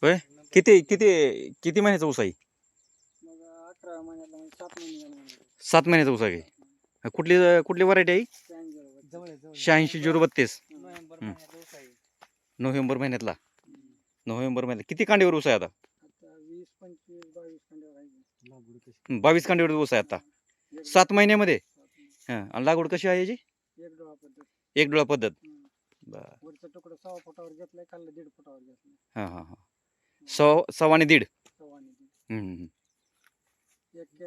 होय, किती किती किती महिन्याचा ऊस आहे? 7 महिन्याचा ऊस आहे. कुठली कुठली व्हरायटी आहे? 86-032. नोव्हेंबर महिन्यातला. नोव्हेंबर महिन्यात किती कांडीवर ऊस आहे आता? 22 कांडीवर ऊस आहे आता 7 महिन्यामध्ये. हां, आणि लागवड कशी आहे याची? एक डोळा पद्धत. वरचा तुकडा 6 फुटावर घेतलाय, खाल्लं 1.5 फुटावर घेतलाय. हां हां हां, 1.25 आणि 1.5. एका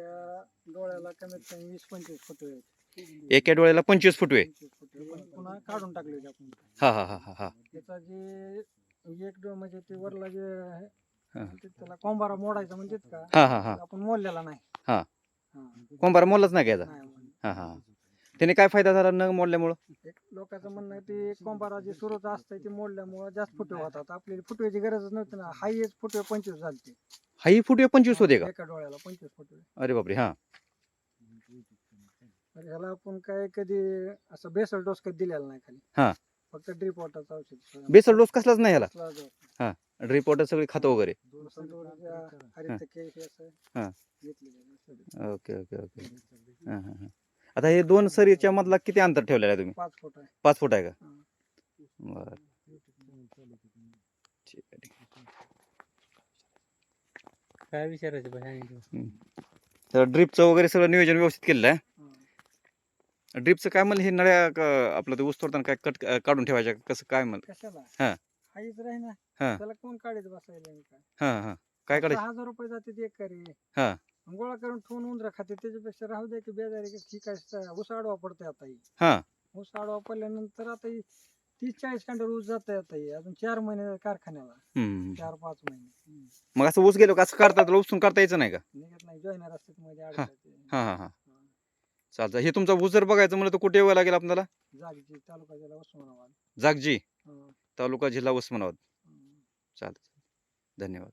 डोळ्याला कमीत कमी 20-25 फुट आहेत. एका डोळ्याला 25 फुटवे. पुन्हा काढून टाकले आपण. हा हा हा हा. त्याचा जे एक डोळ म्हणजे ते वरला जे आहे त्याला कोंबारा मोडायचा म्हणजे का हा हा हा, आपण मोडलेला नाही. हा, कोंबारा मोडलाच नाही घ्यायचा. हा हा, त्याने काय फायदा झाला न मोडल्यामुळं? एक लोकांचं म्हणणं आहे ते कोंबारा जे सुरूच असतंय ते मोडल्यामुळे जास्त फुटवे होतात. आपल्याला फुटव्याची गरजच नव्हती ना. हायच फुटवे 25 झालते. हाही फुटवे 25 होते का? एका डोळ्याला 25 फुटवे. अरे बापरे. हा, ह्याला आपण काय कधी असं बेसल डोस कधी दिलेला नाही खाली. हा, फक्त ड्रीप वॉटरचं औषध. बेसल डोस कसलाच नाही ह्याला? हा, ड्रीप वॉटर सगळी खातं वगैरे. Okay okay okay. हा हा हा. आता हे 2 सरीच्या मधला किती अंतर ठेवलेलं आहे तुम्ही? 5 फूट आहे. 5 फूट आहे का? बरं, ठीक आहे ठीक आहे. काय विचारायचं? तर ड्रिपचं वगैरे सगळं नियोजन व्यवस्थित केलेलं आहे. ड्रिपचं काय म्हणलं, हे नळ्या आपलं ते ऊस तोडताना काय कट काढून ठेवायच्या कसं काय म्हणलं? कशाला? हा, हाईच राही ना. हा, त्याला कोण काढत बसायला काय? हा हा, काय काढायचं? 1000 रुपये जाते एक करी. हा, गोळा करून ठेवून उंदरा खाते. त्याच्यापेक्षा राहू द्या की बेजारी ठीक आहे. ऊस आडवा पडतोय आता. हा, ऊस आडवा पडल्यानंतर आता 30-40 कांड्यावर ऊस जात आता. अजून 4 महिने कारखान्याला. 4-5 महिने. मग असं ऊस गेलो का असं काढतात, उपसून काढता यायचं नाही का? निघत नाही. जॉईनर असतात मध्ये हा अडकतात. हा हा, चालतं. हे तुमचा ऊस जर बघायचं म्हणलं तर कुठे यावं लागेल आपल्याला? जागजी, तालुका जिल्हा उस्मानाबाद. जागजी, तालुका जिल्हा उस्मानाबाद. चालतं, धन्यवाद.